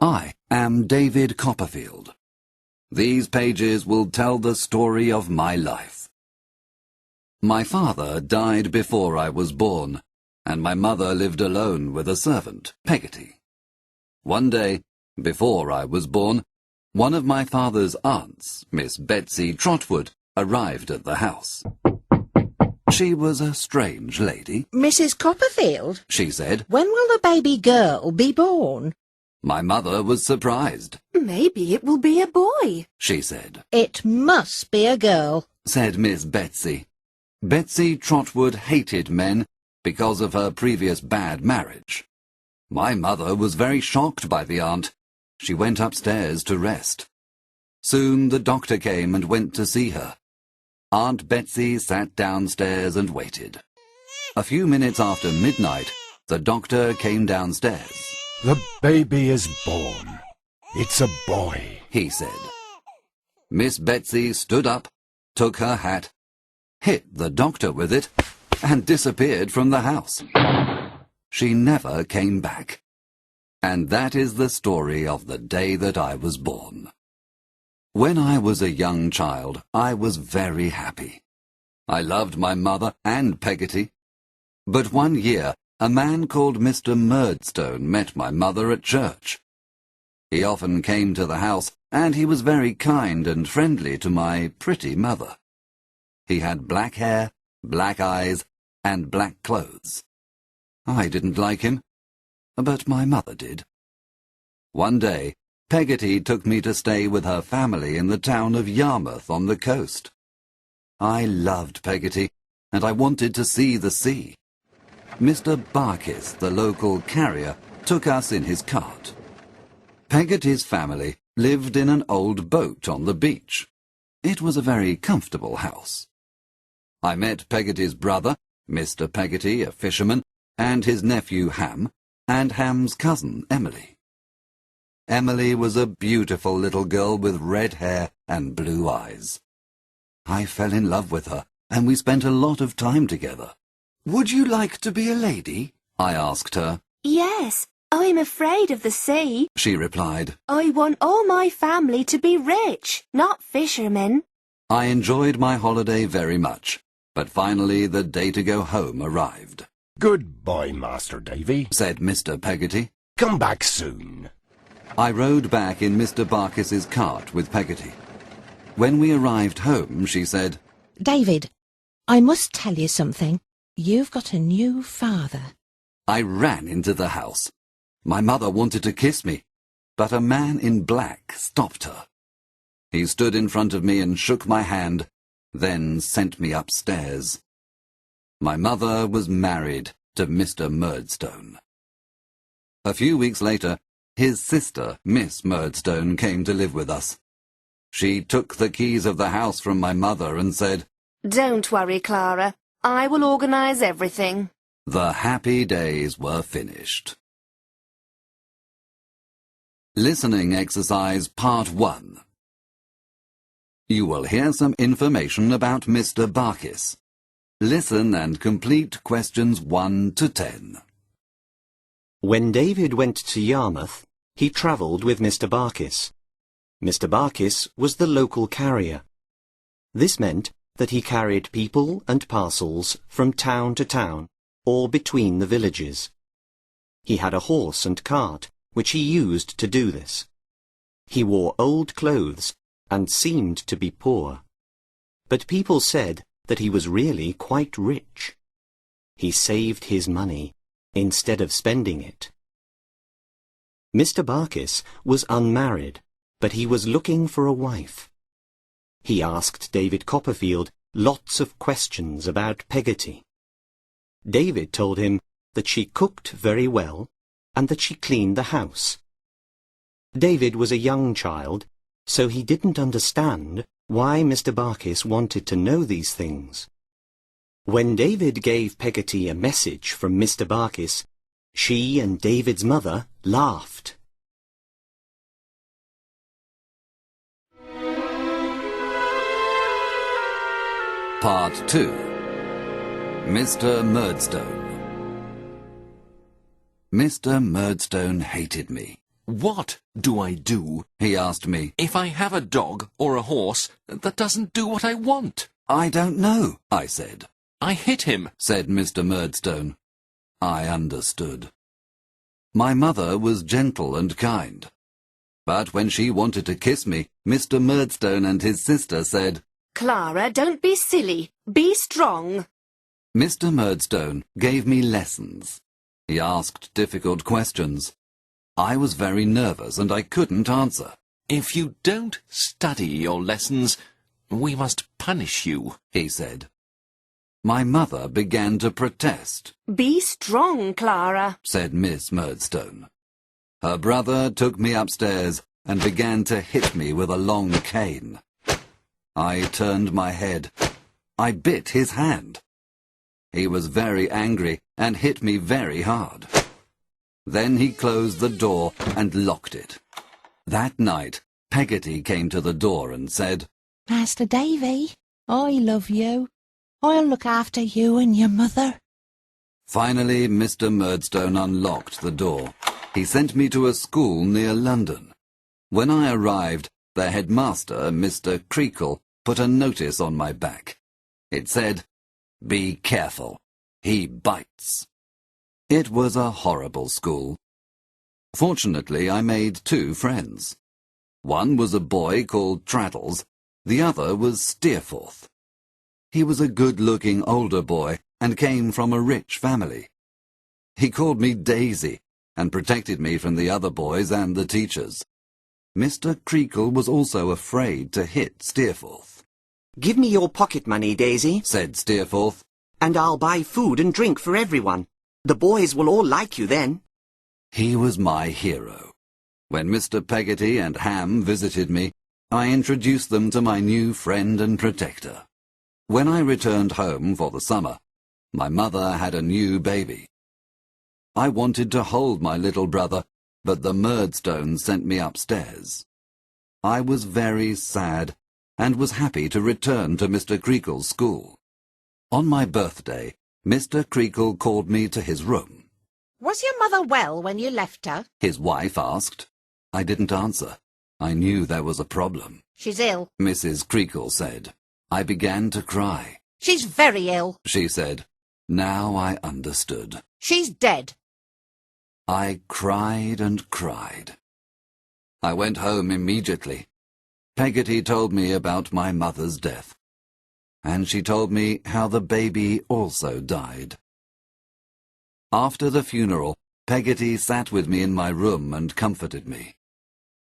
I am David Copperfield. These pages will tell the story of my life. My father died before I was born, and my mother lived alone with a servant, Peggotty. One day, before I was born, one of my father's aunts, Miss Betsy Trotwood, arrived at the house. She was a strange lady. Mrs. Copperfield, she said. When will the baby girl be born? My mother was surprised. Maybe it will be a boy, she said. It must be a girl, said Miss Betsy. Betsy Trotwood hated men because of her previous bad marriage. My mother was very shocked by the aunt. She went upstairs to rest. Soon the doctor came and went to see her. Aunt Betsy sat downstairs and waited. A few minutes after midnight, the doctor came downstairs. The baby is born. It's a boy, he said. Miss Betsy stood up, took her hat, hit the doctor with it, and disappeared from the house. She never came back. And that is the story of the day that I was born. When I was a young child, I was very happy. I loved my mother and Peggotty. But one year, a man called Mr Murdstone met my mother at church. He often came to the house, and he was very kind and friendly to my pretty mother. He had black hair, black eyes, and black clothes. I didn't like him, but my mother did. One day, Peggotty took me to stay with her family in the town of Yarmouth on the coast. I loved Peggotty, and I wanted to see the sea. Mr Barkis, the local carrier, took us in his cart. Peggotty's family lived in an old boat on the beach. It was a very comfortable house. I met Peggotty's brother, Mr Peggotty, a fisherman, and his nephew Ham, and Ham's cousin Emily. Emily was a beautiful little girl with red hair and blue eyes. I fell in love with her, and we spent a lot of time together. Would you like to be a lady? I asked her. Yes, I'm afraid of the sea, she replied. I want all my family to be rich, not fishermen. I enjoyed my holiday very much, but finally the day to go home arrived. Goodbye, Master Davy, said Mr Peggotty. Come back soon. I rode back in Mr Barkis's cart with Peggotty. When we arrived home, she said, David, I must tell you something. You've got a new father. I ran into the house. My mother wanted to kiss me, but a man in black stopped her. He stood in front of me and shook my hand, then sent me upstairs. My mother was married to Mr Murdstone. A few weeks later, his sister, Miss Murdstone, came to live with us. She took the keys of the house from my mother and said, Don't worry, Clara. I will organise everything. The happy days were finished. Listening exercise part 1. You will hear some information about Mr Barkis. Listen and complete questions 1 to 10. When David went to Yarmouth, he travelled with Mr Barkis. Mr Barkis was the local carrier. This meant that he carried people and parcels from town to town, or between the villages. He had a horse and cart, which he used to do this. He wore old clothes and seemed to be poor. But people said that he was really quite rich. He saved his money instead of spending it. Mr Barkis was unmarried, but he was looking for a wife. He asked David Copperfield lots of questions about Peggotty. David told him that she cooked very well and that she cleaned the house. David was a young child, so he didn't understand why Mr Barkis wanted to know these things. When David gave Peggotty a message from Mr Barkis, she and David's mother laughed. Part 2. Mr Murdstone. Mr Murdstone hated me. What do I do, he asked me. if I have a dog or a horse that doesn't do what I want? I don't know, I said. I hit him, Said Mr Murdstone. I understood. My mother was gentle and kind. But when she wanted to kiss me, Mr Murdstone and his sister said, Clara, don't be silly. Be strong. Mr Murdstone gave me lessons. He asked difficult questions. I was very nervous and I couldn't answer. If you don't study your lessons, we must punish you, he said. My mother began to protest. Be strong, Clara. Said Miss Murdstone. Her brother took me upstairs and began to hit me with a long cane. I turned my head. I bit his hand. He was very angry and hit me very hard. Then he closed the door and locked it. That night, Peggotty came to the door and said, Master Davy, I love you. I'll look after you and your mother. Finally, Mr Murdstone unlocked the door. He sent me to a school near London. When I arrived, the headmaster, Mr Creakle, put a notice on my back. It said, "Be careful. He bites." It was a horrible school. Fortunately, I made 2 friends. One was a boy called Traddles, the other was Steerforth. He was a good-looking older boy and came from a rich family. He called me Daisy and protected me from the other boys and the teachers. Mr Creakle was also afraid to hit Steerforth. Give me your pocket money, Daisy, Said Steerforth. and I'll buy food and drink for everyone. The boys will all like you then. He was my hero. When Mr Peggotty and Ham visited me, I introduced them to my new friend and protector. When I returned home for the summer, my mother had a new baby. I wanted to hold my little brother, but the Murdstones sent me upstairs. I was very sad and was happy to return to Mr Creakle's school. On my birthday, Mr Creakle called me to his room. Was your mother well when you left her? His wife asked. I didn't answer. I knew there was a problem. She's ill. Mrs Creakle said. I began to cry. She's very ill. She said. Now I understood. She's dead. I cried and cried. I went home immediately. Peggotty told me about my mother's death. And she told me how the baby also died. After the funeral, Peggotty sat with me in my room and comforted me.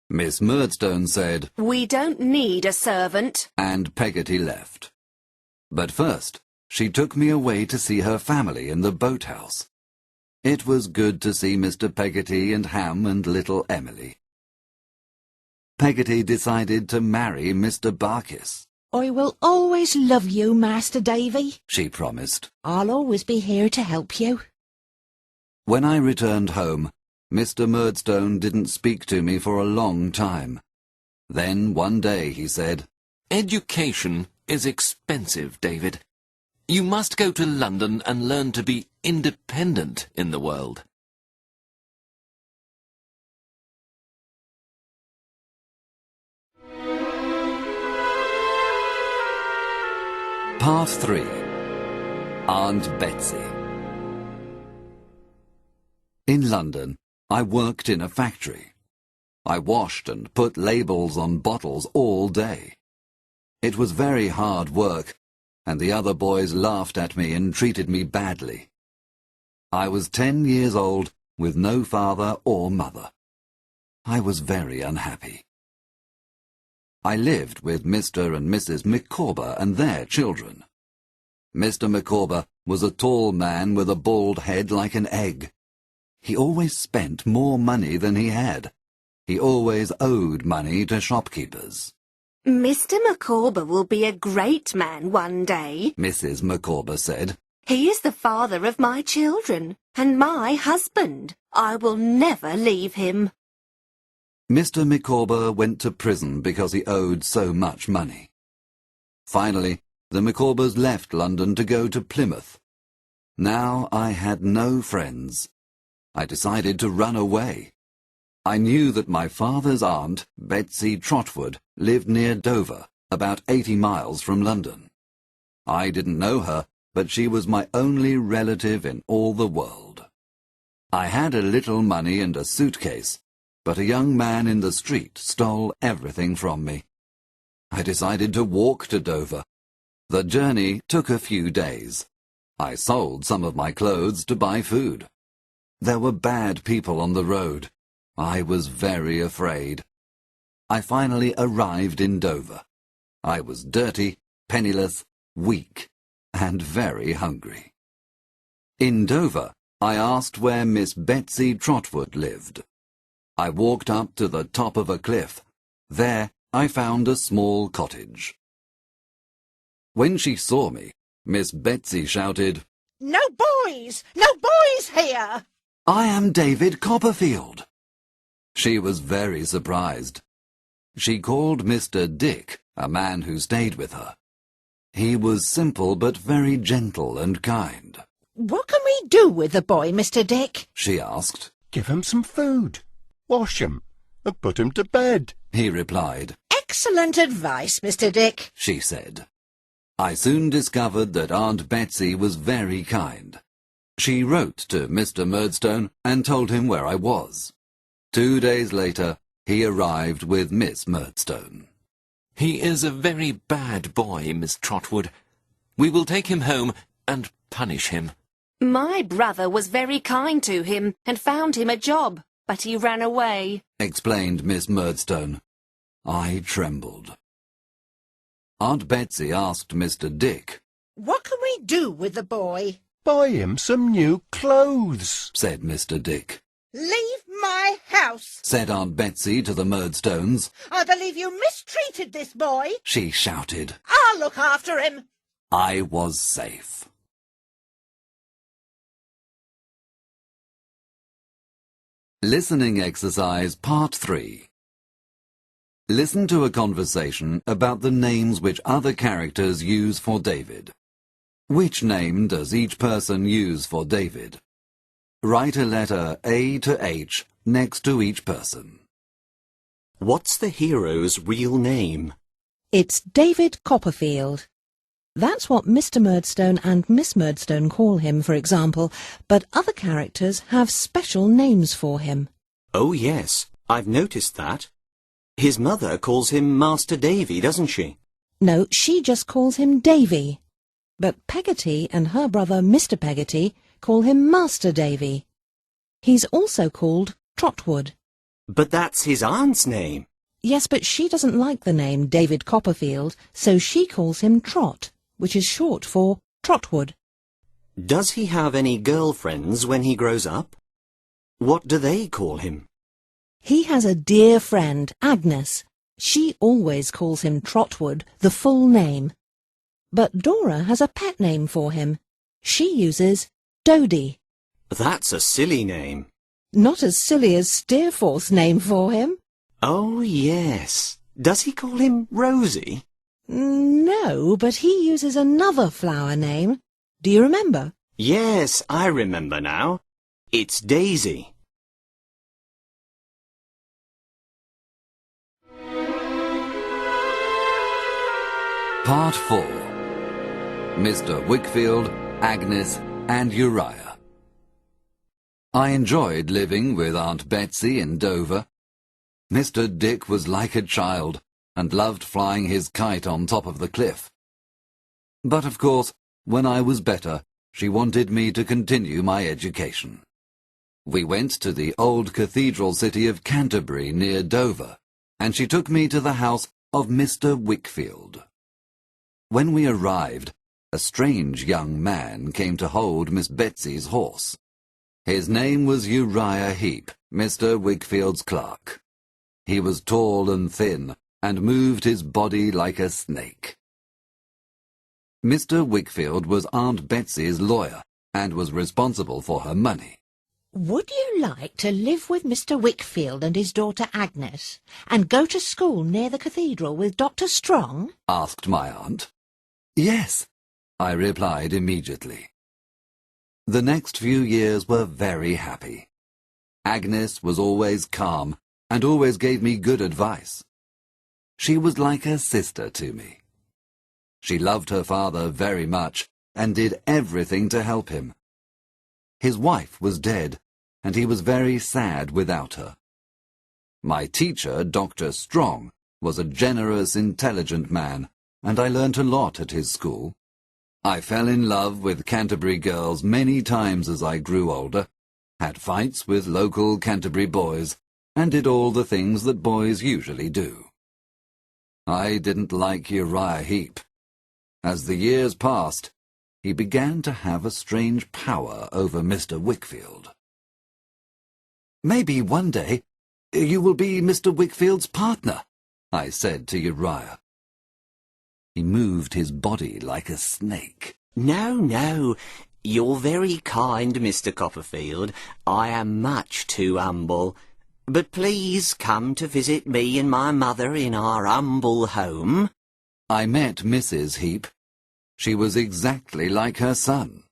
Miss Murdstone said, We don't need a servant. and Peggotty left. But first, she took me away to see her family in the boathouse. It was good to see Mr Peggotty and Ham and little Emily. Peggotty decided to marry Mr Barkis. I will always love you, Master Davy. She promised. I'll always be here to help you. When I returned home, Mr Murdstone didn't speak to me for a long time. Then one day he said, Education is expensive, David. You must go to London and learn to be independent in the world. Part 3. Aunt Betsy. In London, I worked in a factory. I washed and put labels on bottles all day. It was very hard work, and the other boys laughed at me and treated me badly. I was 10 years old, with no father or mother. I was very unhappy. I lived with Mr and Mrs Micawber and their children. Mr Micawber was a tall man with a bald head like an egg. He always spent more money than he had. He always owed money to shopkeepers. Mr Micawber will be a great man one day, Mrs Micawber said. He is the father of my children, and my husband. I will never leave him. Mr Micawber went to prison because he owed so much money. Finally, the Micawbers left London to go to Plymouth. Now I had no friends. I decided to run away. I knew that my father's aunt, Betsy Trotwood, lived near Dover, about 80 miles from London. I didn't know her, but she was my only relative in all the world. I had a little money and a suitcase, but a young man in the street stole everything from me. I decided to walk to Dover. The journey took a few days. I sold some of my clothes to buy food. There were bad people on the road. I was very afraid. I finally arrived in Dover. I was dirty, penniless, weak, and very hungry. In Dover, I asked where Miss Betsy Trotwood lived. I walked up to the top of a cliff. There, I found a small cottage. When she saw me, Miss Betsy shouted, No boys! No boys here! I am David Copperfield. She was very surprised. She called Mr. Dick, a man who stayed with her. He was simple but very gentle and kind. What can we do with the boy, Mr. Dick? She asked. Give him some food, wash him, and put him to bed. He replied. Excellent advice, Mr. Dick. She said. I soon discovered that Aunt Betsy was very kind. She wrote to Mr. Murdstone and told him where I was. 2 days later, he arrived with Miss Murdstone. He is a very bad boy, Miss Trotwood. We will take him home and punish him. My brother was very kind to him and found him a job, but he ran away, explained Miss Murdstone. I trembled. Aunt Betsy asked Mr. Dick. What can we do with the boy? Buy him some new clothes, Said Mr. Dick. Leave my house! Said Aunt Betsy to the Murdstones. I believe you mistreated this boy. She shouted. I'll look after him. I was safe. Listening exercise part 3. Listen to a conversation about the names which other characters use for David. Which name does each person use for David? Write a letter A to H next to each person. What's the hero's real name? It's David Copperfield. That's what Mr Murdstone and Miss Murdstone call him, for example, but other characters have special names for him. Oh yes, I've noticed that. His mother calls him Master Davy, doesn't she? No, she just calls him Davy. But Peggotty and her brother Mr Peggotty call him Master Davy. He's also called Trotwood. But that's his aunt's name. Yes, but she doesn't like the name David Copperfield, so she calls him Trot, which is short for Trotwood. Does he have any girlfriends when he grows up? What do they call him? He has a dear friend, Agnes. She always calls him Trotwood, the full name. But Dora has a pet name for him. She uses Dodie. That's a silly name. Not as silly as Steerforth's name for him. Oh yes. Does he call him Rosie? No, but he uses another flower name. Do you remember? Yes, I remember now. It's Daisy. Part 4. Mr. Wickfield, Agnes, and Uriah. I enjoyed living with Aunt Betsy in Dover. Mr. Dick was like a child and loved flying his kite on top of the cliff. But of course, when I was better, she wanted me to continue my education. We went to the old cathedral city of Canterbury near Dover, and she took me to the house of Mr. Wickfield. When we arrived, a strange young man came to hold Miss Betsy's horse. His name was Uriah Heep, Mr. Wickfield's clerk. He was tall and thin, and moved his body like a snake. Mr. Wickfield was Aunt Betsy's lawyer, and was responsible for her money. Would you like to live with Mr. Wickfield and his daughter Agnes, and go to school near the cathedral with Dr. Strong? Asked my aunt. Yes, I replied immediately. The next few years were very happy. Agnes was always calm and always gave me good advice. She was like a sister to me. She loved her father very much and did everything to help him. His wife was dead, and he was very sad without her. My teacher, Dr. Strong, was a generous, intelligent man, and I learnt a lot at his school. I fell in love with Canterbury girls many times as I grew older, had fights with local Canterbury boys, and did all the things that boys usually do. I didn't like Uriah Heep. As the years passed, he began to have a strange power over Mr. Wickfield. "Maybe one day you will be Mr. Wickfield's partner," I said to Uriah. He moved his body like a snake. No, no. You're very kind, Mr. Copperfield. I am much too humble. But please come to visit me and my mother in our humble home. I met Mrs. Heep. She was exactly like her son.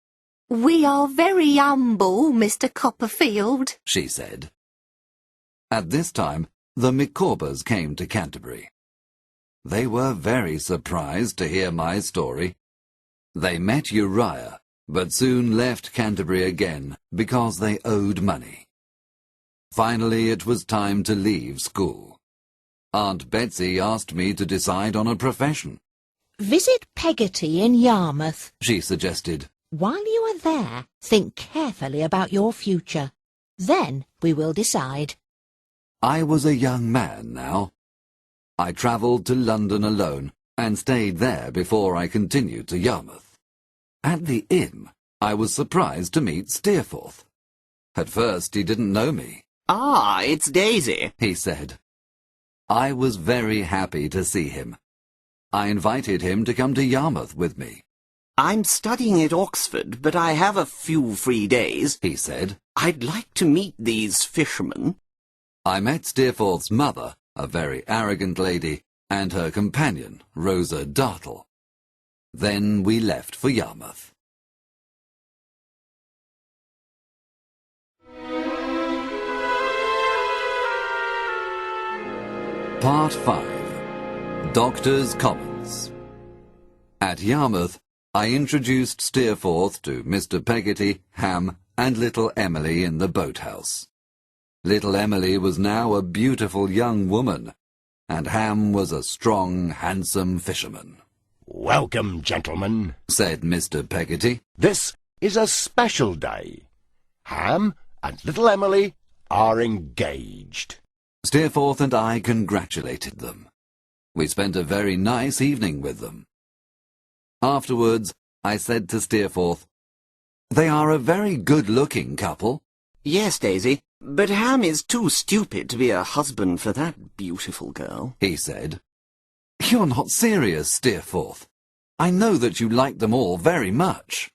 We are very humble, Mr. Copperfield, she said. At this time, the Micawbers came to Canterbury. They were very surprised to hear my story. They met Uriah, but soon left Canterbury again because they owed money. Finally, it was time to leave school. Aunt Betsy asked me to decide on a profession. Visit Peggotty in Yarmouth. She suggested. While you are there, think carefully about your future. Then we will decide. I was a young man now. I travelled to London alone and stayed there before I continued to Yarmouth. At the inn, I was surprised to meet Steerforth. At first, he didn't know me. Ah, it's Daisy, he said. I was very happy to see him. I invited him to come to Yarmouth with me. I'm studying at Oxford, but I have a few free days, he said. I'd like to meet these fishermen. I met Steerforth's mother, a very arrogant lady, and her companion, Rosa Dartle. Then we left for Yarmouth. Part 5. Doctor's Commons. At Yarmouth, I introduced Steerforth to Mr. Peggotty, Ham, and little Emily in the boathouse. Little Emily was now a beautiful young woman, and Ham was a strong, handsome fisherman. "Welcome, gentlemen," said Mr. Peggotty. "This is a special day. Ham and little Emily are engaged." Steerforth and I congratulated them. We spent a very nice evening with them. Afterwards, I said to Steerforth, "They are a very good-looking couple." Yes, Daisy, but Ham is too stupid to be a husband for that beautiful girl, he said. "You're not serious, Steerforth. I know that you like them all very much."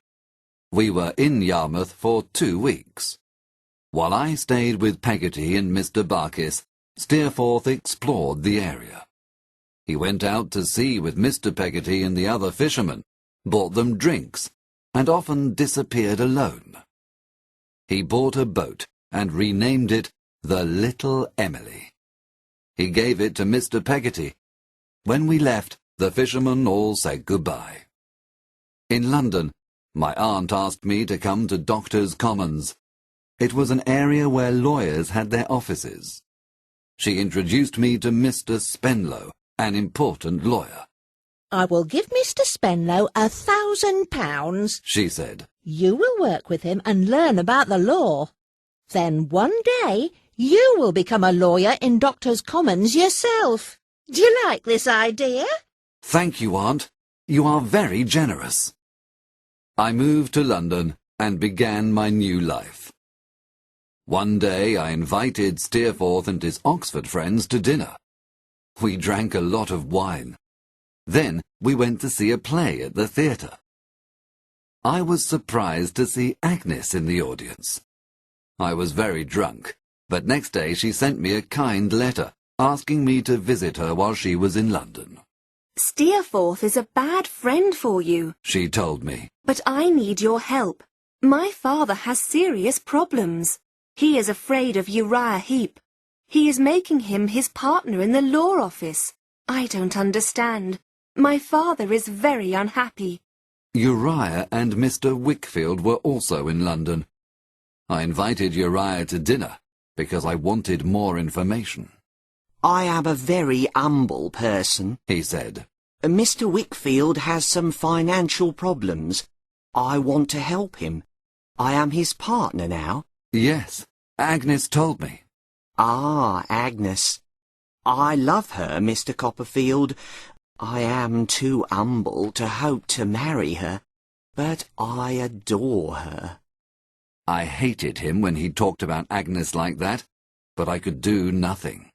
We were in Yarmouth for 2 weeks. While I stayed with Peggotty and Mr. Barkis, Steerforth explored the area. He went out to sea with Mr. Peggotty and the other fishermen, bought them drinks, and often disappeared alone. He bought a boat and renamed it the Little Emily. He gave it to Mr. Peggotty. When we left, the fishermen all said goodbye. In London, my aunt asked me to come to Doctor's Commons. It was an area where lawyers had their offices. She introduced me to Mr. Spenlow, an important lawyer. I will give Mr. Spenlow £1,000, she said. You will work with him and learn about the law. Then one day you will become a lawyer in Doctor's Commons yourself. Do you like this idea? Thank you, Aunt. You are very generous. I moved to London and began my new life. One day I invited Steerforth and his Oxford friends to dinner. We drank a lot of wine. Then we went to see a play at the theatre. I was surprised to see Agnes in the audience. I was very drunk, but next day she sent me a kind letter, asking me to visit her while she was in London. Steerforth is a bad friend for you, she told me. but I need your help. My father has serious problems. He is afraid of Uriah Heep. He is making him his partner in the law office. I don't understand. My father is very unhappy. Uriah and Mr Wickfield were also in London. I invited Uriah to dinner because I wanted more information. I am a very humble person, He said. Mr Wickfield has some financial problems. I want to help him. I am his partner now. Yes, Agnes told me. Ah, Agnes. I love her, Mr Copperfield. I am too humble to hope to marry her, but I adore her. I hated him when he talked about Agnes like that, but I could do nothing.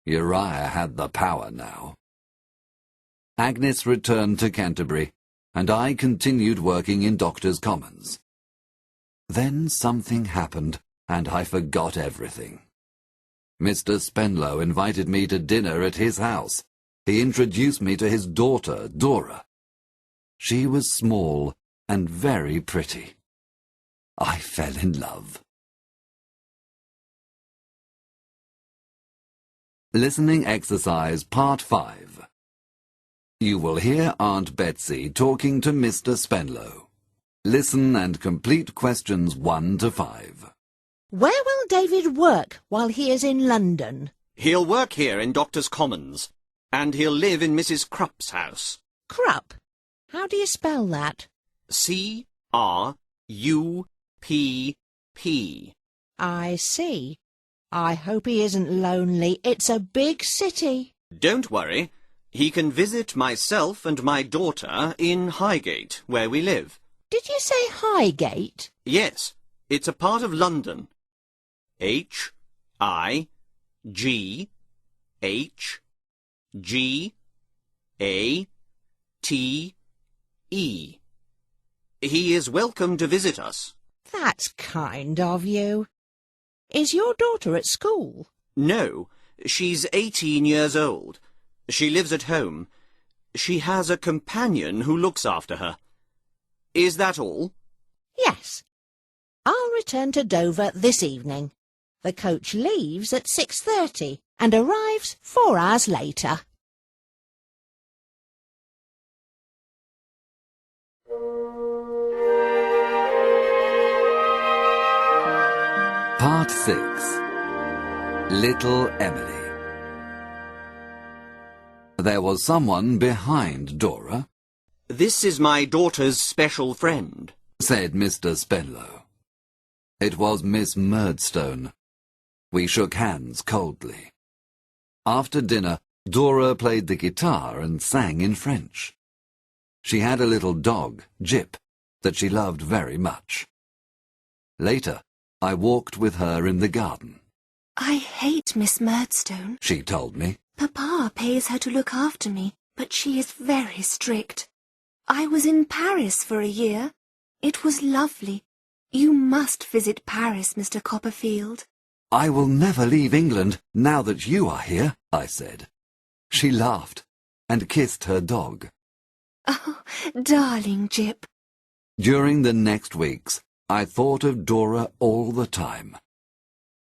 Uriah had the power now. Agnes returned to Canterbury, and I continued working in Doctors' Commons. Then something happened, and I forgot everything. Mr Spenlow invited me to dinner at his house. He introduced me to his daughter, Dora. She was small and very pretty. I fell in love. Listening Exercise Part 5. You will hear Aunt Betsy talking to Mr Spenlow. Listen and complete questions 1 to 5. Where will David work while he is in London? He'll work here in Doctors' Commons, and he'll live in Mrs Crupp's house. Crupp. How do you spell that? C-R-U-P-P. I see. I hope he isn't lonely. It's a big city. Don't worry. He can visit myself and my daughter in Highgate, where we live. Did you say Highgate? Yes, it's a part of London. H-I-G-H-G-A-T-E. He is welcome to visit us. That's kind of you. Is your daughter at school? No, she's 18 years old. She lives at home. She has a companion who looks after her. Is that all? Yes. I'll return to Dover this evening. The coach leaves at 6:30 and arrives 4 hours later. Part 6. Little Emily. There was someone behind Dora, This is my daughter's special friend. said Mr Spenlow. It was Miss Murdstone. We shook hands coldly. After dinner, Dora played the guitar and sang in French. She had a little dog, Jip, that she loved very much. Later, I walked with her in the garden. I hate Miss Murdstone. She told me. Papa pays her to look after me, but she is very strict. I was in Paris for a year. It was lovely. You must visit Paris, Mr Copperfield. I will never leave England now that you are here, I said. She laughed and kissed her dog. Oh, darling Jip. During the next weeks, I thought of Dora all the time.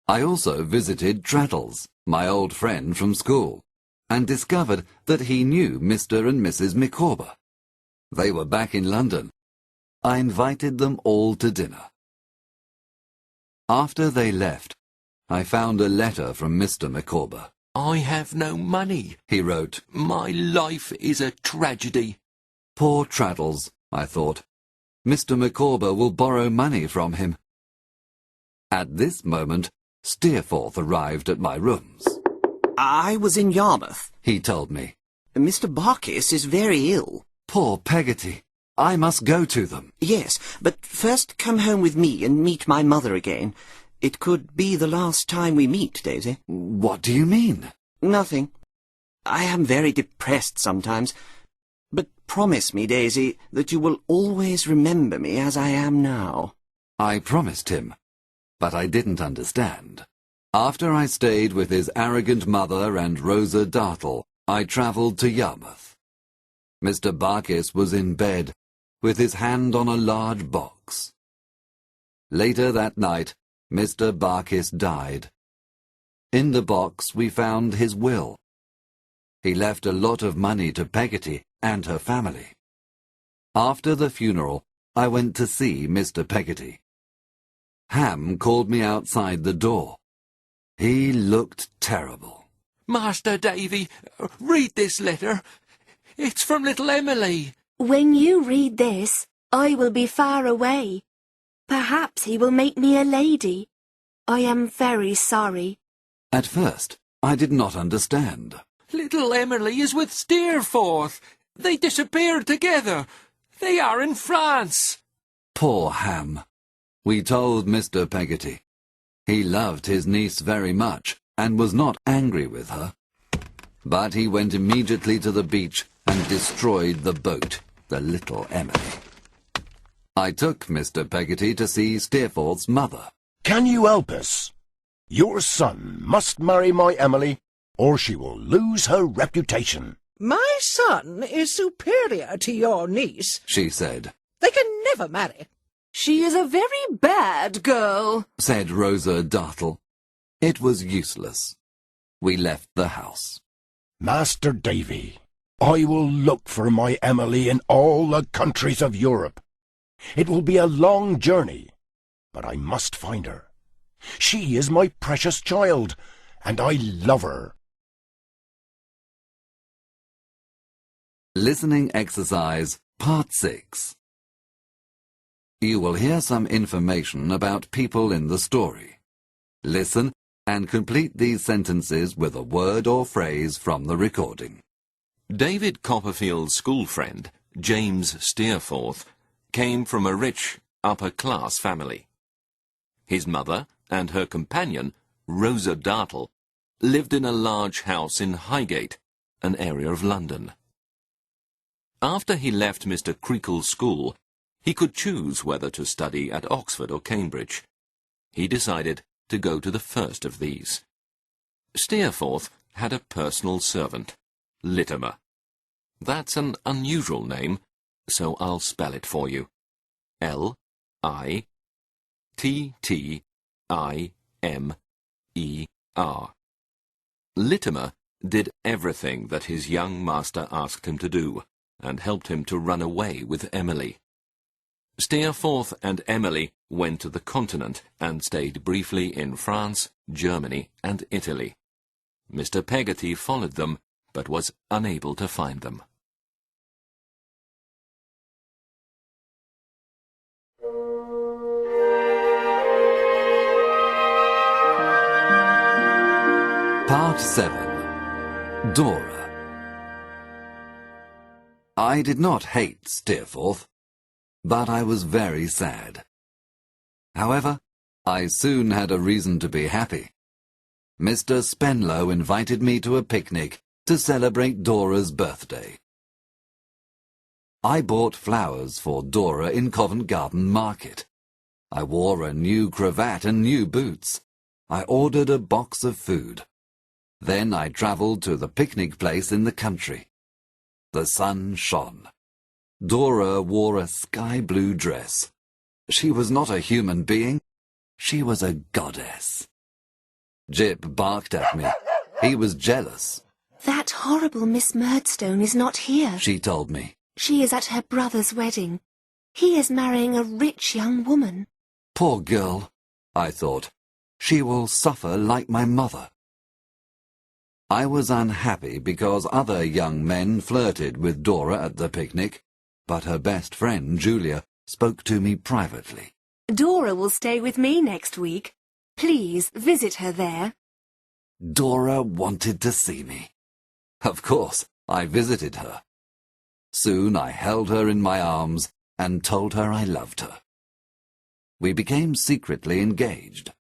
I also visited Traddles, my old friend from school, and discovered that he knew Mr and Mrs Micawber. They were back in London. I invited them all to dinner. After they left, I found a letter from Mr Micawber. I have no money, He wrote. My life is a tragedy. Poor Traddles, I thought. Mr Micawber will borrow money from him. At this moment, Steerforth arrived at my rooms. I was in Yarmouth. He told me. Mr Barkis is very ill. Poor Peggotty. I must go to them. Yes, but first come home with me and meet my mother again. It could be the last time we meet, Daisy. What do you mean? Nothing. I am very depressed sometimes. But promise me, Daisy, that you will always remember me as I am now. I promised him, but I didn't understand. After I stayed with his arrogant mother and Rosa Dartle, I travelled to Yarmouth. Mr Barkis was in bed, with his hand on a large box. Later that night, Mr Barkis died. In the box we found his will. He left a lot of money to Peggotty and her family. After the funeral, I went to see Mr Peggotty. Ham called me outside the door. He looked terrible. Master Davy, read this letter. It's from little Emily. When you read this, I will be far away. Perhaps he will make me a lady. I am very sorry. At first, I did not understand. Little Emily is with Steerforth. They disappeared together. They are in France. Poor Ham. We told Mr Peggotty. He loved his niece very much and was not angry with her. But he went immediately to the beach and destroyed the boat, the little Emily. I took Mr Peggotty to see Steerforth's mother. Can you help us? Your son must marry my Emily, or she will lose her reputation. My son is superior to your niece, she said. They can never marry. She is a very bad girl, said Rosa Dartle. It was useless. We left the house. Master Davy, I will look for my Emily in all the countries of Europe. It will be a long journey, but I must find her. She is my precious child, and I love her. Listening exercise, part 6. You will hear some information about people in the story. Listen and complete these sentences with a word or phrase from the recording. David Copperfield's school friend, James Steerforth, came from a rich, upper-class family. His mother and her companion, Rosa Dartle, lived in a large house in Highgate, an area of London. After he left Mr Creakle's school, he could choose whether to study at Oxford or Cambridge. He decided to go to the first of these. Steerforth had a personal servant, Littimer. That's an unusual name, so I'll spell it for you. L-I-T-T-I-M-E-R. Littimer did everything that his young master asked him to do, and helped him to run away with Emily. Steerforth and Emily went to the continent and stayed briefly in France, Germany, and Italy. Mr Peggotty followed them, but was unable to find them. Part 7. Dora. I did not hate Steerforth, but I was very sad. However, I soon had a reason to be happy. Mr Spenlow invited me to a picnic to celebrate Dora's birthday. I bought flowers for Dora in Covent Garden Market. I wore a new cravat and new boots. I ordered a box of food. Then I travelled to the picnic place in the country. The sun shone. Dora wore a sky-blue dress. She was not a human being. She was a goddess. Jip barked at me. He was jealous. That horrible Miss Murdstone is not here, she told me. She is at her brother's wedding. He is marrying a rich young woman. Poor girl, I thought. She will suffer like my mother. I was unhappy because other young men flirted with Dora at the picnic, but her best friend, Julia, spoke to me privately. Dora will stay with me next week. Please visit her there. Dora wanted to see me. Of course, I visited her. Soon I held her in my arms and told her I loved her. We became secretly engaged.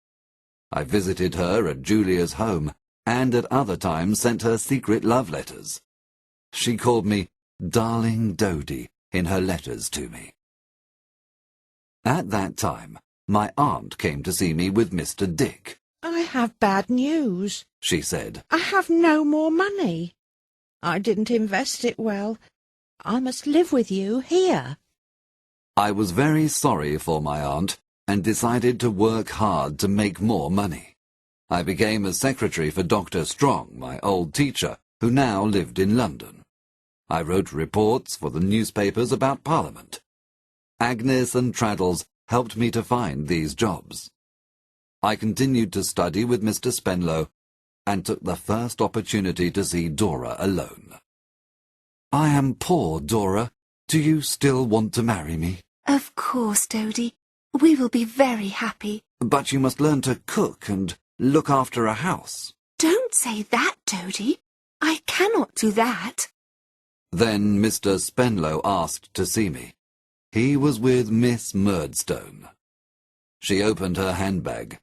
I visited her at Julia's home and at other times sent her secret love letters. She called me Darling Dodie in her letters to me. At that time, my aunt came to see me with Mr Dick. I have bad news, she said. I have no more money. I didn't invest it well. I must live with you here. I was very sorry for my aunt, and decided to work hard to make more money. I became a secretary for Dr. Strong, my old teacher, who now lived in London. I wrote reports for the newspapers about Parliament. Agnes and Traddles helped me to find these jobs. I continued to study with Mr. Spenlow and took the first opportunity to see Dora alone. "I am poor, Dora. Do you still want to marry me?" Of course, Dodie. We will be very happy. "But you must learn to cook and look after a house." Don't say that, Dodie. I cannot do that. Then Mr. Spenlow asked to see me. He was with Miss Murdstone. She opened her handbag.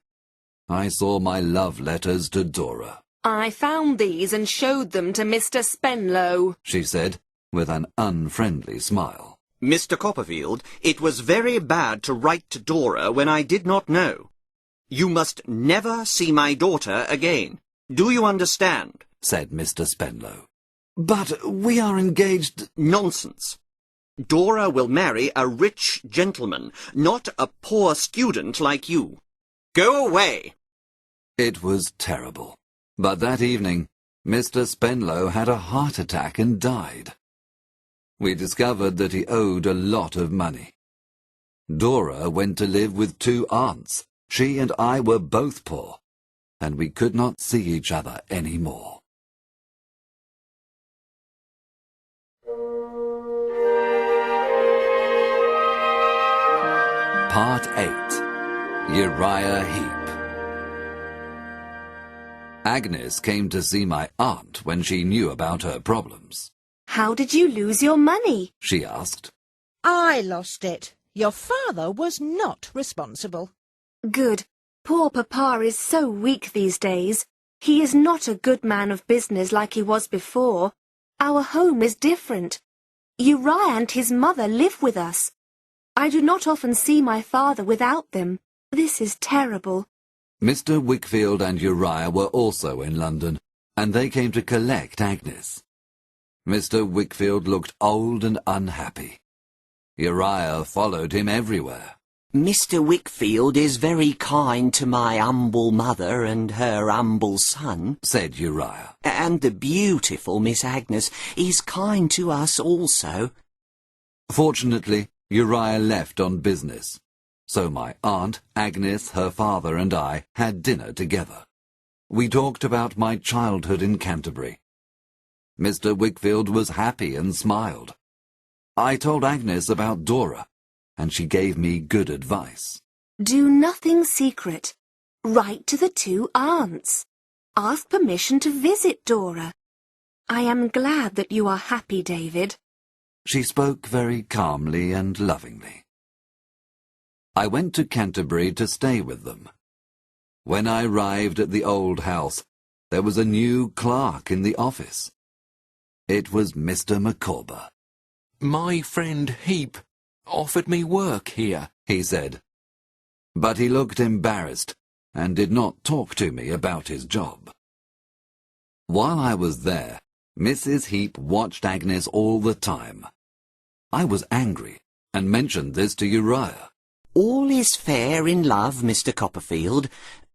I saw my love letters to Dora. I found these and showed them to Mr Spenlow, she said, with an unfriendly smile. Mr Copperfield, it was very bad to write to Dora when I did not know. You must never see my daughter again. Do you understand? Said Mr. Spenlow. "But we are engaged—" Nonsense. Dora will marry a rich gentleman, not a poor student like you. Go away. It was terrible. But that evening, Mr. Spenlow had a heart attack and died. We discovered that he owed a lot of money. Dora went to live with 2 aunts. She and I were both poor, and we could not see each other any more. Part 8. Uriah Heep. Agnes came to see my aunt when she knew about her problems. How did you lose your money? She asked. I lost it. Your father was not responsible. Good. Poor Papa is so weak these days. He is not a good man of business like he was before. Our home is different. Uriah and his mother live with us. I do not often see my father without them. This is terrible. Mr. Wickfield and Uriah were also in London, and they came to collect Agnes. Mr. Wickfield looked old and unhappy. Uriah followed him everywhere. Mr Wickfield is very kind to my humble mother and her humble son, said Uriah. And the beautiful Miss Agnes is kind to us also. Fortunately, Uriah left on business, so my aunt, Agnes, her father and I had dinner together. We talked about my childhood in Canterbury. Mr. Wickfield was happy and smiled. I told Agnes about Dora, and she gave me good advice. Do nothing secret. Write to the 2 aunts. Ask permission to visit Dora. I am glad that you are happy, David. She spoke very calmly and lovingly. I went to Canterbury to stay with them. When I arrived at the old house, there was a new clerk in the office. It was Mr. Micawber. "My friend Heep offered me work here," he said. But he looked embarrassed and did not talk to me about his job. While I was there, Mrs. Heep watched Agnes all the time. I was angry and mentioned this to Uriah. All is fair in love, Mr Copperfield.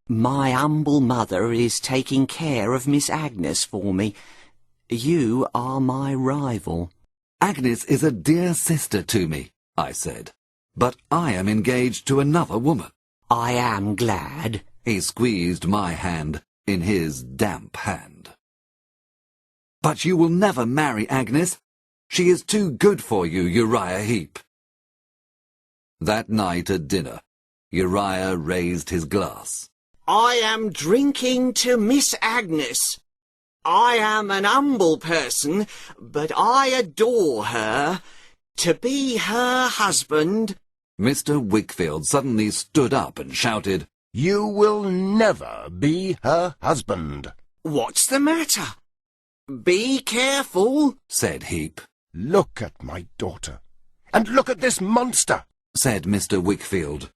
My humble mother is taking care of Miss Agnes for me. You are my rival. Agnes is a dear sister to me, I said, but I am engaged to another woman. I am glad. He squeezed my hand in his damp hand. But you will never marry Agnes. She is too good for you, Uriah Heep. That night at dinner, Uriah raised his glass. I am drinking to Miss Agnes. I am an humble person, but I adore her. To be her husband... Mr. Wickfield suddenly stood up and shouted, You will never be her husband. What's the matter? Be careful, said Heep. Look at my daughter, and look at this monster, said Mr. Wickfield.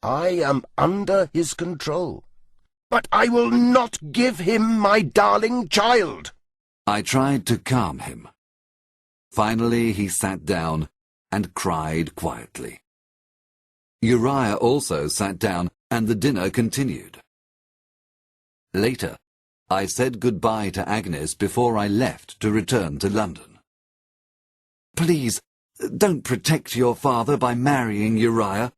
I am under his control, but I will not give him my darling child. I tried to calm him. Finally he sat down and cried quietly. Uriah also sat down, and the dinner continued. Later, I said goodbye to Agnes before I left to return to London. Please, don't protect your father by marrying Uriah.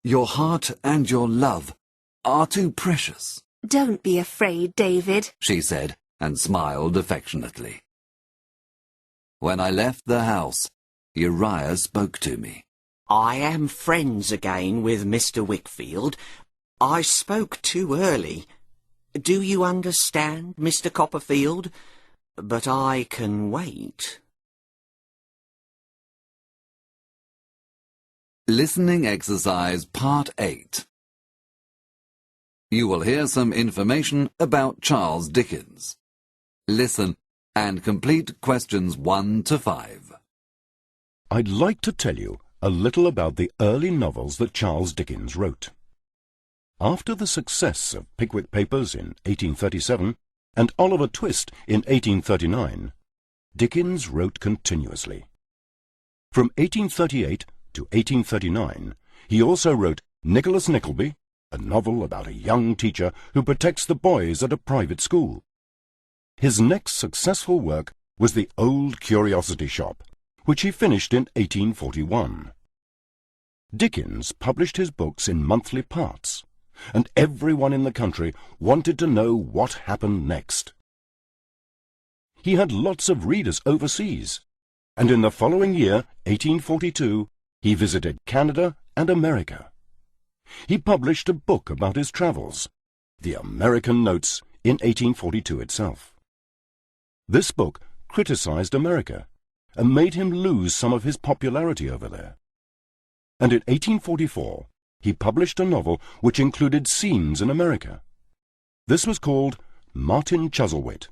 Your heart and your love are too precious. Don't be afraid, David, she said, and smiled affectionately. When I left the house, Uriah spoke to me. I am friends again with Mr Wickfield. I spoke too early. Do you understand, Mr Copperfield? But I can wait. Listening exercise part 8. You will hear some information about Charles Dickens. Listen and complete questions 1 to 5. I'd like to tell you a little about the early novels that Charles Dickens wrote. After the success of Pickwick Papers in 1837 and Oliver Twist in 1839, Dickens wrote continuously. From 1838 to 1839, he also wrote Nicholas Nickleby, a novel about a young teacher who protects the boys at a private school. His next successful work was The Old Curiosity Shop, which he finished in 1841. Dickens published his books in monthly parts, and everyone in the country wanted to know what happened next. He had lots of readers overseas, and in the following year, 1842, he visited Canada and America. He published a book about his travels, The American Notes, in 1842 itself. This book criticized America and made him lose some of his popularity over there. And in 1844, he published a novel which included scenes in America. This was called Martin Chuzzlewit,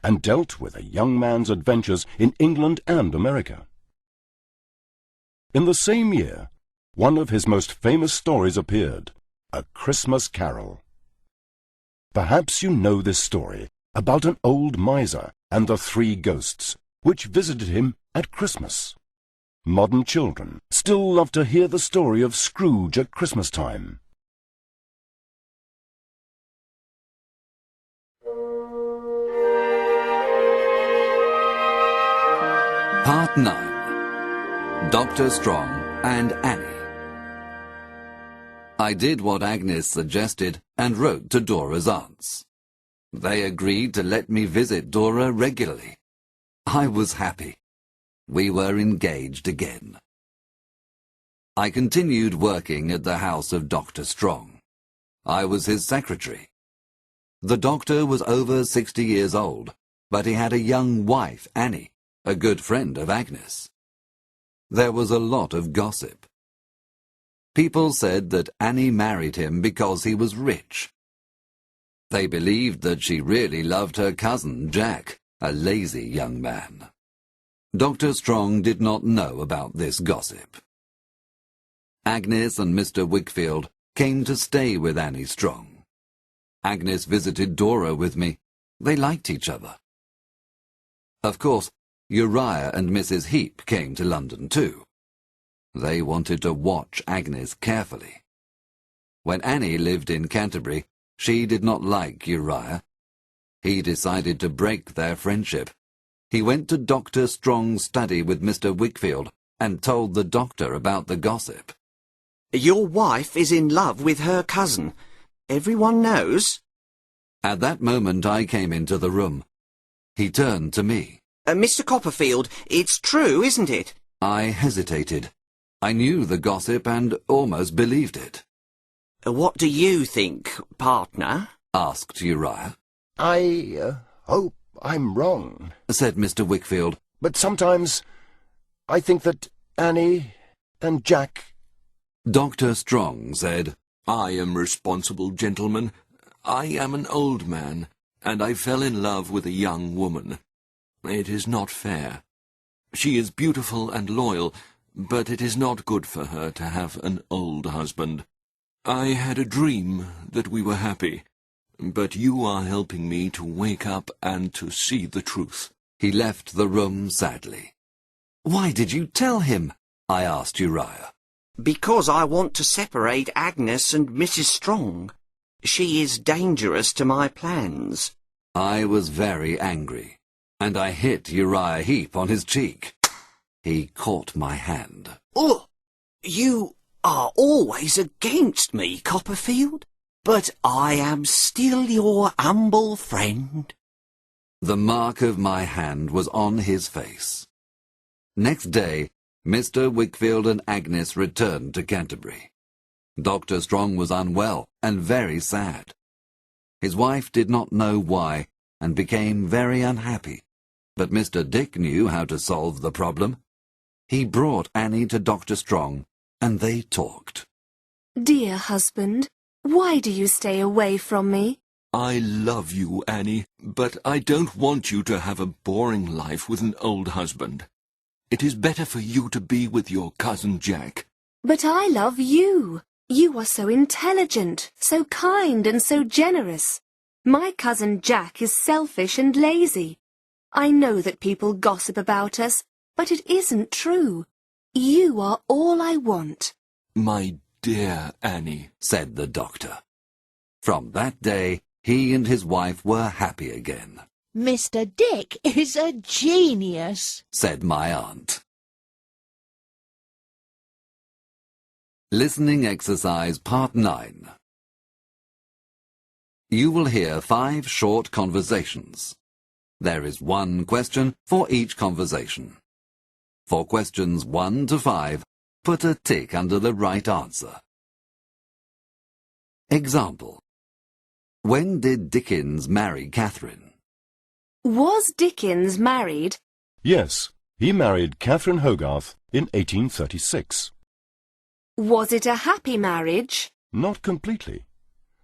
and dealt with a young man's adventures in England and America. In the same year, one of his most famous stories appeared, A Christmas Carol. Perhaps you know this story about an old miser and the 3 ghosts, which visited him at Christmas. Modern children still love to hear the story of Scrooge at Christmas time. Part 9. Dr. Strong and Annie. I did what Agnes suggested and wrote to Dora's aunts. They agreed to let me visit Dora regularly. I was happy. We were engaged again. I continued working at the house of Dr. Strong. I was his secretary. The doctor was over 60 years old, but he had a young wife, Annie, a good friend of Agnes. There was a lot of gossip. People said that Annie married him because he was rich. They believed that she really loved her cousin, Jack, a lazy young man. Dr. Strong did not know about this gossip. Agnes and Mr. Wickfield came to stay with Annie Strong. Agnes visited Dora with me. They liked each other. Of course, Uriah and Mrs. Heep came to London too. They wanted to watch Agnes carefully. When Annie lived in Canterbury, she did not like Uriah. He decided to break their friendship. He went to Dr. Strong's study with Mr. Wickfield and told the doctor about the gossip. Your wife is in love with her cousin. Everyone knows. At that moment I came into the room. He turned to me. Mr. Copperfield, it's true, isn't it? I hesitated. I knew the gossip and almost believed it. What do you think, partner? Asked Uriah. I hope I'm wrong, said Mr. Wickfield. but sometimes I think that Annie and Jack... Dr. Strong said, I am responsible, gentlemen. I am an old man, and I fell in love with a young woman. It is not fair. She is beautiful and loyal, but it is not good for her to have an old husband. I had a dream that we were happy, but you are helping me to wake up and to see the truth. He left the room sadly. Why did you tell him? I asked Uriah. Because I want to separate Agnes and Mrs Strong. She is dangerous to my plans. I was very angry, and I hit Uriah Heep on his cheek. He caught my hand. Oh, you are always against me, Copperfield, but I am still your humble friend. The mark of my hand was on his face. Next day, Mr. Wickfield and Agnes returned to Canterbury. Dr. Strong was unwell and very sad. His wife did not know why and became very unhappy, but Mr. Dick knew how to solve the problem. He brought Annie to Dr. Strong, and they talked. Dear husband, why do you stay away from me? I love you, Annie, but I don't want you to have a boring life with an old husband. It is better for you to be with your cousin Jack. But I love you. You are so intelligent, so kind and so generous. My cousin Jack is selfish and lazy. I know that people gossip about us, but it isn't true. You are all I want. My dear Annie, said the doctor. From that day, he and his wife were happy again. Mr Dick is a genius, said my aunt. Listening exercise part 9. You will hear 5 short conversations. There is 1 question for each conversation. For questions 1 to 5, put a tick under the right answer. Example. When did Dickens marry Catherine? Was Dickens married? Yes, he married Catherine Hogarth in 1836. Was it a happy marriage? Not completely.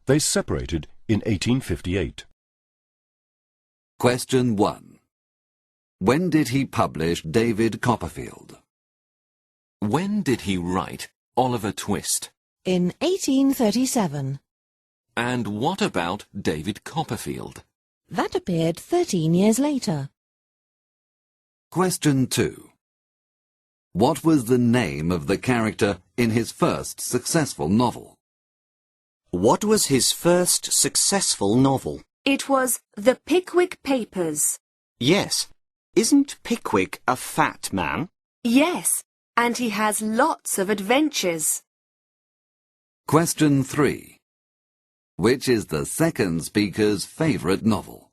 They separated in 1858. Question 1. When did he publish David Copperfield? when did he write Oliver Twist? In 1837. And what about David Copperfield? That appeared 13 years later. Question 2. What was the name of the character in his first successful novel? What was his first successful novel? It was The Pickwick Papers. Yes. Isn't Pickwick a fat man? Yes, and he has lots of adventures. Question 3. Which is the second speaker's favourite novel?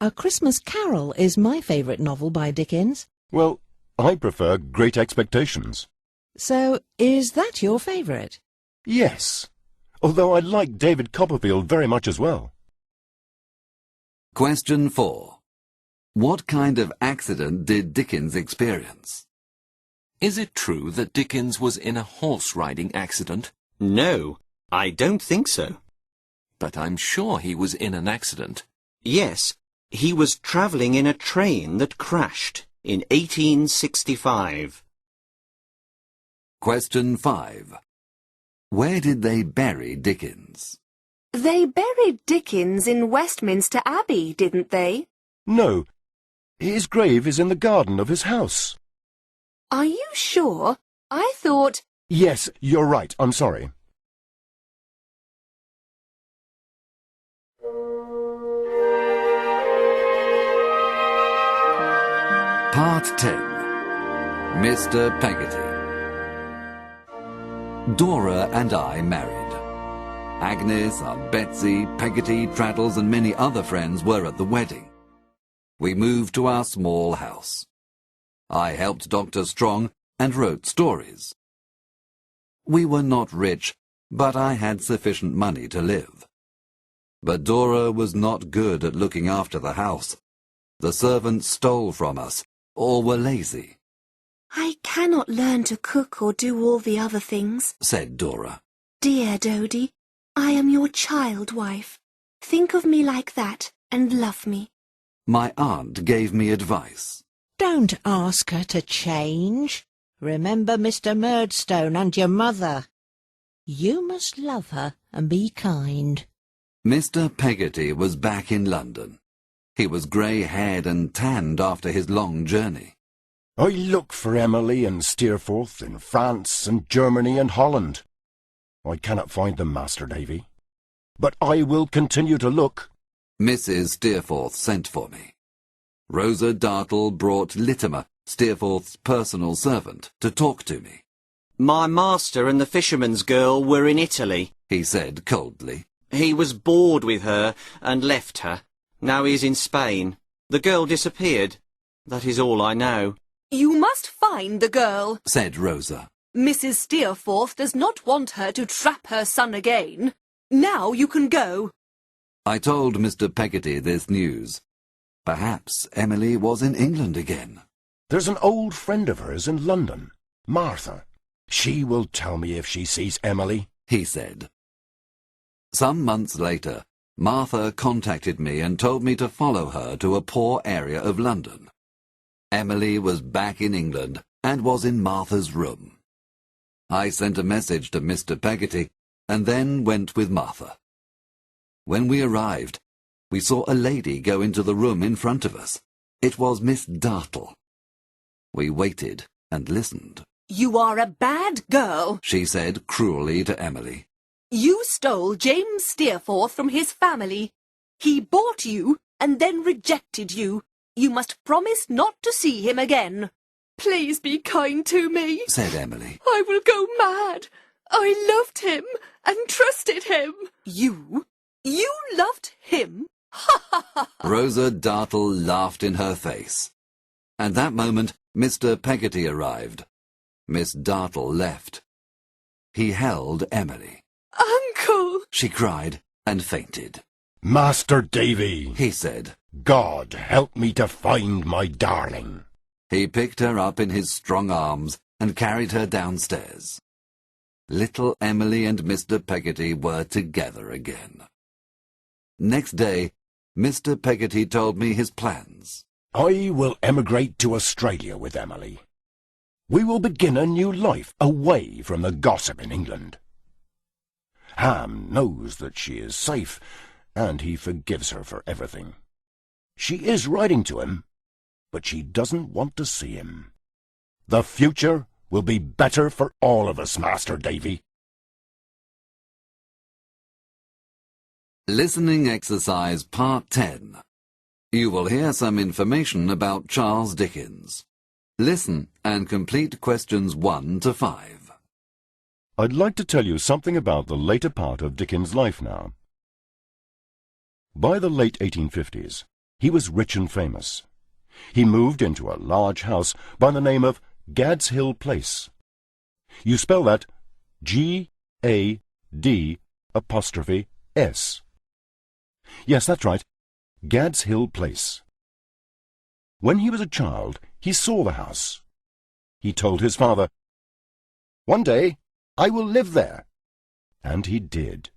A Christmas Carol is my favourite novel by Dickens. Well, I prefer Great Expectations. So, is that your favourite? Yes, although I like David Copperfield very much as well. Question 4. What kind of accident did Dickens experience? Is it true that Dickens was in a horse-riding accident? No, I don't think so. But I'm sure he was in an accident. Yes, he was travelling in a train that crashed in 1865. Question 5. Where did they bury Dickens? They buried Dickens in Westminster Abbey, didn't they? No, his grave is in the garden of his house. Are you sure? I thought... Yes, you're right, I'm sorry. Part 10. Mr. Peggotty. Dora and I married. Agnes, Aunt Betsy, Peggotty, Traddles and many other friends were at the wedding. We moved to our small house. I helped Dr. Strong and wrote stories. We were not rich, but I had sufficient money to live. But Dora was not good at looking after the house. The servants stole from us, or were lazy. I cannot learn to cook or do all the other things, said Dora. Dear Dodie, I am your child wife. Think of me like that and love me. My aunt gave me advice. Don't ask her to change. Remember Mr Murdstone and your mother. You must love her and be kind. Mr. Peggotty was back in London. He was grey-haired and tanned after his long journey. I look for Emily and Steerforth in France and Germany and Holland. I cannot find them, Master Davy. But I will continue to look. Mrs. Steerforth sent for me. Rosa Dartle brought Littimer, Steerforth's personal servant, to talk to me. My master and the fisherman's girl were in Italy, He said coldly. He was bored with her and left her. Now he is in Spain. The girl disappeared. That is all I know. You must find the girl. Said Rosa. Mrs. Steerforth does not want her to trap her son again. Now you can go. I told Mr. Peggotty this news. Perhaps Emily was in England again. There's an old friend of hers in London, Martha. She will tell me if she sees Emily, he said. Some months later, Martha contacted me and told me to follow her to a poor area of London. Emily was back in England and was in Martha's room. I sent a message to Mr. Peggotty and then went with Martha. When we arrived, we saw a lady go into the room in front of us. It was Miss Dartle. We waited and listened. You are a bad girl, she said cruelly to Emily. You stole James Steerforth from his family. He bought you and then rejected you. You must promise not to see him again. Please be kind to me, said Emily. I will go mad. I loved him and trusted him. You loved him? Ha ha ha! Rosa Dartle laughed in her face. At that moment, Mr. Peggotty arrived. Miss Dartle left. He held Emily. Uncle! She cried and fainted. Master Davy, he said. God help me to find my darling. He picked her up in his strong arms and carried her downstairs. Little Emily and Mr. Peggotty were together again. Next day, Mr. Peggotty told me his plans. I will emigrate to Australia with Emily. We will begin a new life away from the gossip in England. Ham knows that she is safe, and he forgives her for everything. She is writing to him, but she doesn't want to see him. The future will be better for all of us, Master Davy. Listening Exercise Part 10. You will hear some information about Charles Dickens. Listen and complete questions 1 to 5. I'd like to tell you something about the later part of Dickens' life now. By the late 1850s, he was rich and famous. He moved into a large house by the name of Gad's Hill Place. You spell that G-A-D''S. Yes, that's right, Gad's Hill Place. When he was a child, he saw the house. He told his father, "One day I will live there." And he did.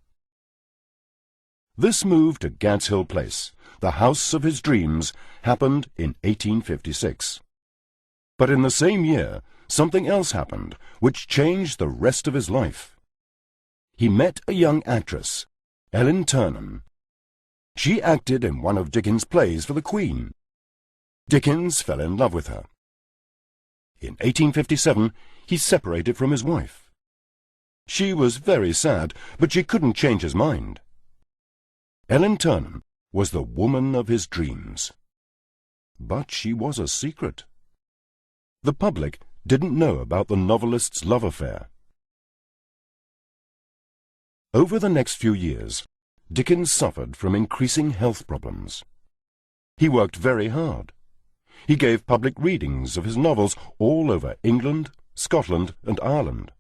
This move to Gad's Hill Place, the house of his dreams, happened in 1856. But in the same year, something else happened which changed the rest of his life. He met a young actress, Ellen Ternan. She acted in one of Dickens' plays for the Queen. Dickens fell in love with her. In 1857, he separated from his wife. She was very sad, but she couldn't change his mind. Ellen Ternan was the woman of his dreams. But she was a secret. The public didn't know about the novelist's love affair. Over the next few years, Dickens suffered from increasing health problems. He worked very hard. He gave public readings of his novels all over England, Scotland, and Ireland.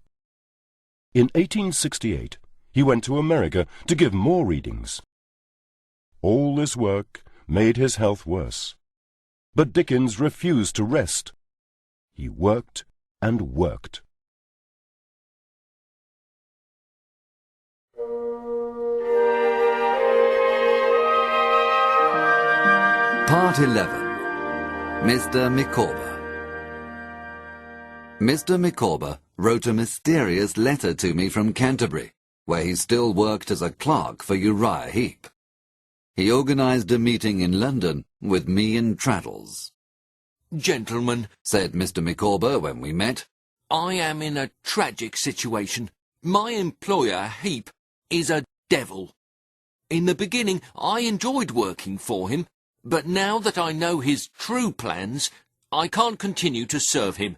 In 1868, he went to America to give more readings. All this work made his health worse. But Dickens refused to rest. He worked and worked. Part 11. Mr. Micawber. Mr. Micawber wrote a mysterious letter to me from Canterbury, where he still worked as a clerk for Uriah Heep. He organised a meeting in London with me and Traddles. Gentlemen, said Mr Micawber when we met, I am in a tragic situation. My employer, Heep, is a devil. In the beginning, I enjoyed working for him, but now that I know his true plans, I can't continue to serve him.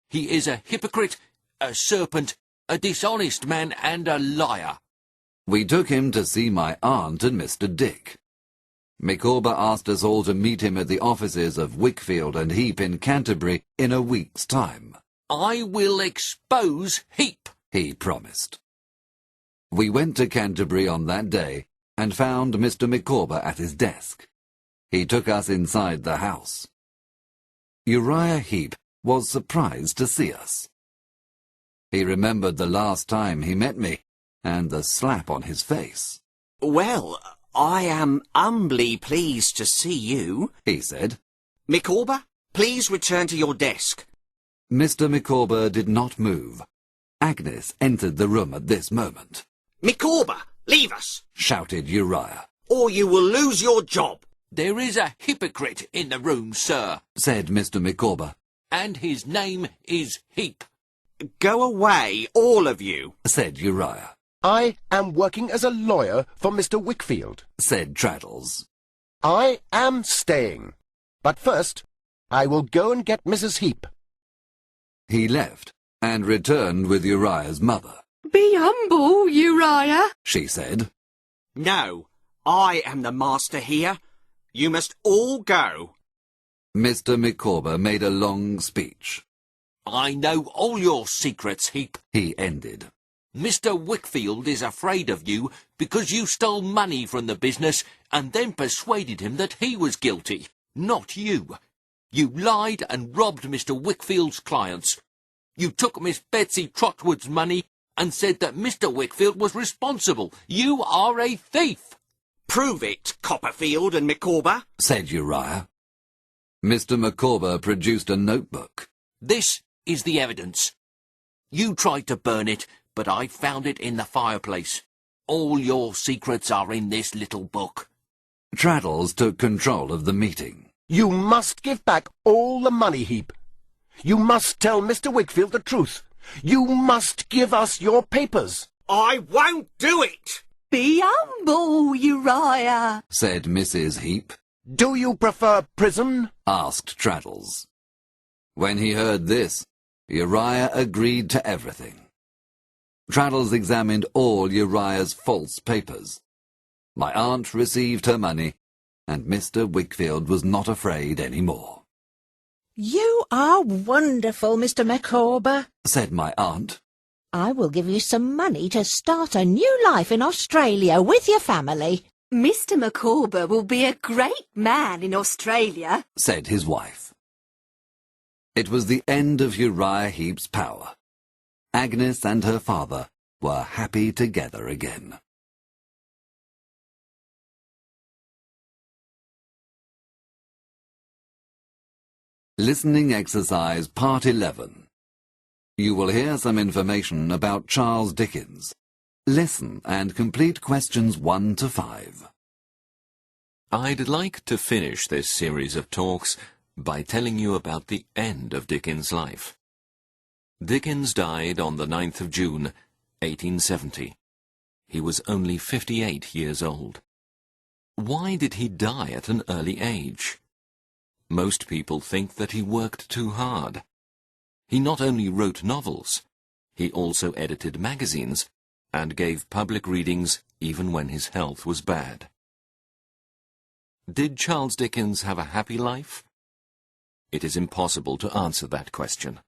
He is a hypocrite, a serpent, a dishonest man, and a liar. We took him to see my aunt and Mr Dick. Micawber asked us all to meet him at the offices of Wickfield and Heep in Canterbury in a week's time. I will expose Heep, he promised. We went to Canterbury on that day and found Mr Micawber at his desk. He took us inside the house. Uriah Heep was surprised to see us. He remembered the last time he met me, and the slap on his face. Well, I am humbly pleased to see you, he said. Micawber, please return to your desk. Mr Micawber did not move. Agnes entered the room at this moment. Micawber, leave us, shouted Uriah. or you will lose your job. There is a hypocrite in the room, sir, said Mr Micawber. And his name is Heep. Go away, all of you, said Uriah. I am working as a lawyer for Mr Wickfield, said Traddles. I am staying. But first, I will go and get Mrs Heep. He left and returned with Uriah's mother. Be humble, Uriah, she said. No, I am the master here. You must all go. Mr Micawber made a long speech. I know all your secrets, Heep, he ended. Mr Wickfield is afraid of you because you stole money from the business and then persuaded him that he was guilty, not you. You lied and robbed Mr Wickfield's clients. You took Miss Betsy Trotwood's money and said that Mr Wickfield was responsible. You are a thief. Prove it, Copperfield and Micawber, said Uriah. Mr Micawber produced a notebook. This is the evidence. You tried to burn it, but I found it in the fireplace. All your secrets are in this little book. Traddles took control of the meeting. You must give back all the money, Heep. You must tell Mr Wickfield the truth. You must give us your papers. I won't do it. be humble, Uriah, said Mrs Heep. Do you prefer prison? asked Traddles. When he heard this, Uriah agreed to everything. Traddles examined all Uriah's false papers. My aunt received her money, and Mr Wickfield was not afraid any more. You are wonderful, Mr Micawber, said my aunt. I will give you some money to start a new life in Australia with your family. Mr Micawber will be a great man in Australia, said his wife. It was the end of Uriah Heep's power. Agnes and her father were happy together again. Listening exercise part 11. You will hear some information about Charles Dickens. Listen and complete questions 1 to 5. I'd like to finish this series of talks by telling you about the end of Dickens' life. Dickens died on the 9th of June, 1870. He was only 58 years old. Why did he die at an early age? Most people think that he worked too hard. He not only wrote novels, he also edited magazines and gave public readings even when his health was bad. Did Charles Dickens have a happy life? It is impossible to answer that question.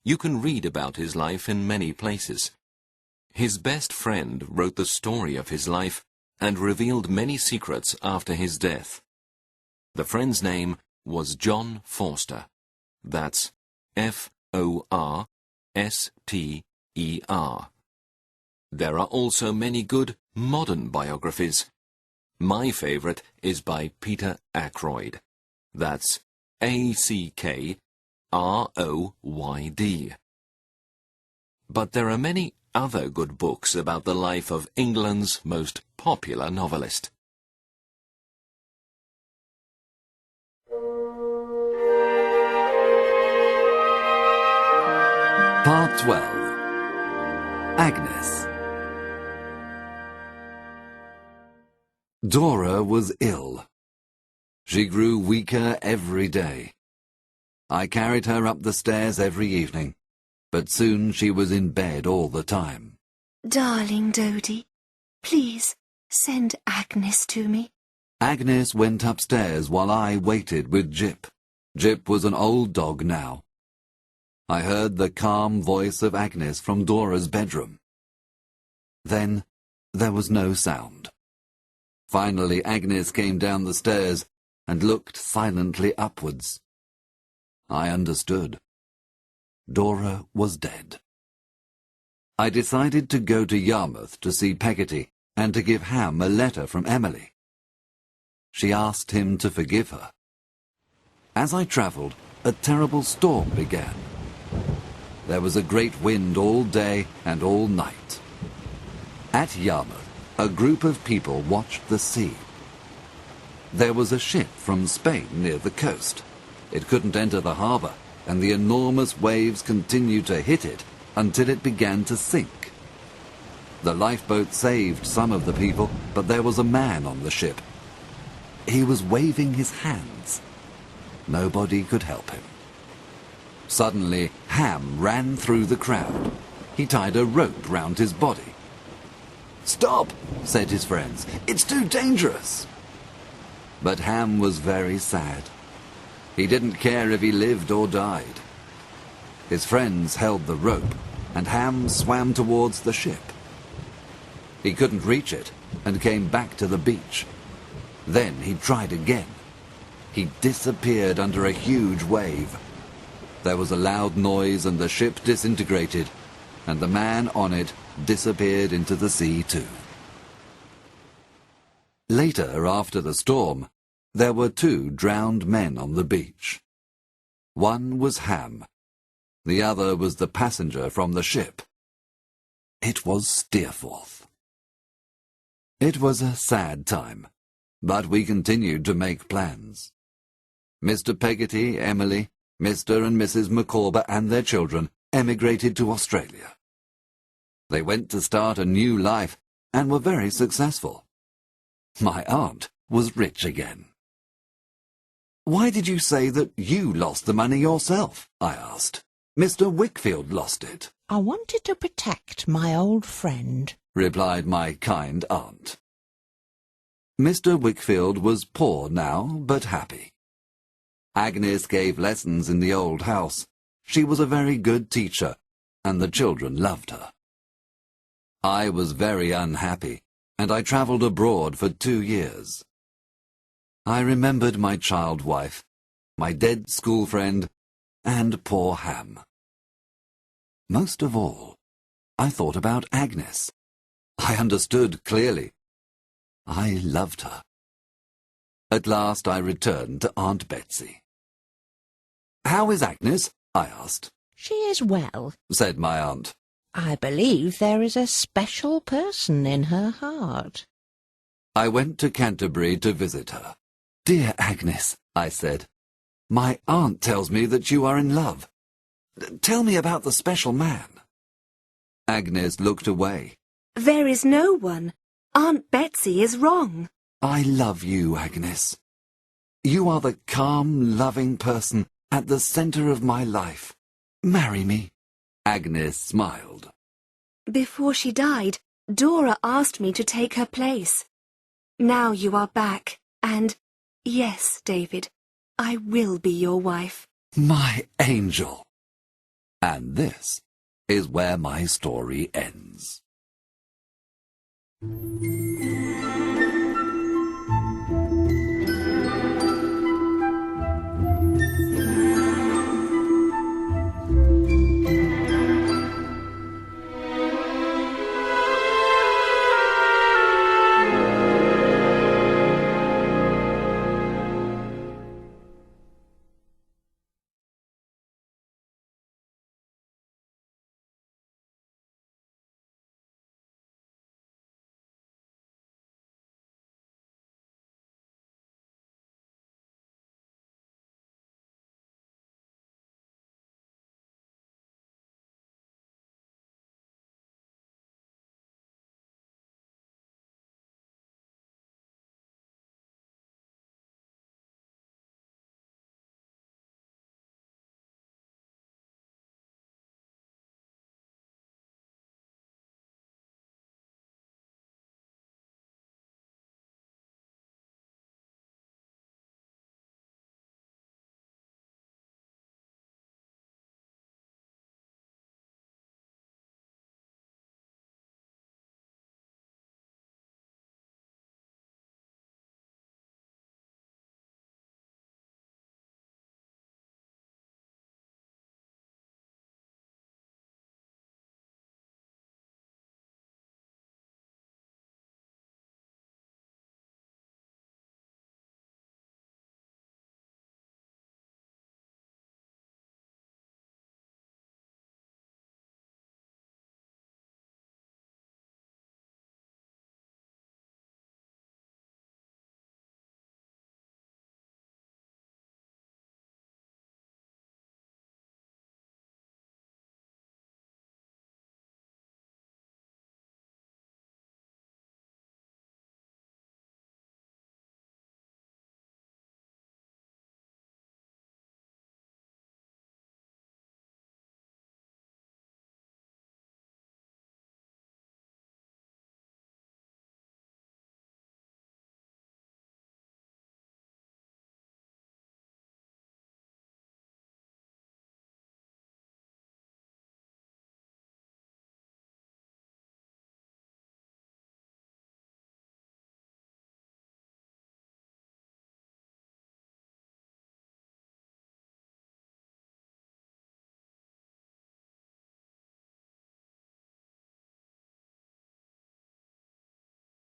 You can read about his life in many places. His best friend wrote the story of his life and revealed many secrets after his death. The friend's name was John Forster. That's Forster. There are also many good modern biographies. My favourite is by Peter Ackroyd. That's Ackroyd. But there are many other good books about the life of England's most popular novelist. Part 12. Agnes. Dora was ill. She grew weaker every day. I carried her up the stairs every evening, but soon she was in bed all the time. Darling Dodie, please send Agnes to me. Agnes went upstairs while I waited with Jip. Jip was an old dog now. I heard the calm voice of Agnes from Dora's bedroom. Then there was no sound. Finally Agnes came down the stairs and looked silently upwards. I understood. Dora was dead. I decided to go to Yarmouth to see Peggotty and to give Ham a letter from Emily. She asked him to forgive her. As I travelled, a terrible storm began. There was a great wind all day and all night. At Yarmouth, a group of people watched the sea. There was a ship from Spain near the coast. It couldn't enter the harbour, and the enormous waves continued to hit it until it began to sink. The lifeboat saved some of the people, but there was a man on the ship. He was waving his hands. Nobody could help him. Suddenly, Ham ran through the crowd. He tied a rope round his body. "Stop," said his friends. "It's too dangerous." But Ham was very sad. He didn't care if he lived or died. His friends held the rope, and Ham swam towards the ship. He couldn't reach it, and came back to the beach. Then he tried again. He disappeared under a huge wave. There was a loud noise, and the ship disintegrated, and the man on it disappeared into the sea too. Later, after the storm, there were 2 drowned men on the beach. One was Ham. The other was the passenger from the ship. It was Steerforth. It was a sad time, but we continued to make plans. Mr. Peggotty, Emily, Mr. and Mrs. Micawber and their children emigrated to Australia. They went to start a new life and were very successful. My aunt was rich again. "Why did you say that you lost the money yourself?" I asked. "Mr. Wickfield lost it." I wanted to protect my old friend, replied my kind aunt. Mr. Wickfield was poor now, but happy. Agnes gave lessons in the old house. She was a very good teacher, and the children loved her. I was very unhappy, and I travelled abroad for 2 years. I remembered my child wife, my dead school friend, and poor Ham. Most of all, I thought about Agnes. I understood clearly. I loved her. At last I returned to Aunt Betsy. "How is Agnes?" I asked. "She is well," said my aunt. "I believe there is a special person in her heart." I went to Canterbury to visit her. "Dear Agnes," I said, "my aunt tells me that you are in love. Tell me about the special man." Agnes looked away. There is no one. Aunt Betsy is wrong. "I love you, Agnes. You are the calm, loving person at the centre of my life. Marry me." Agnes smiled. Before she died, Dora asked me to take her place. Now you are back, and yes, David, I will be your wife. My angel. And this is where my story ends.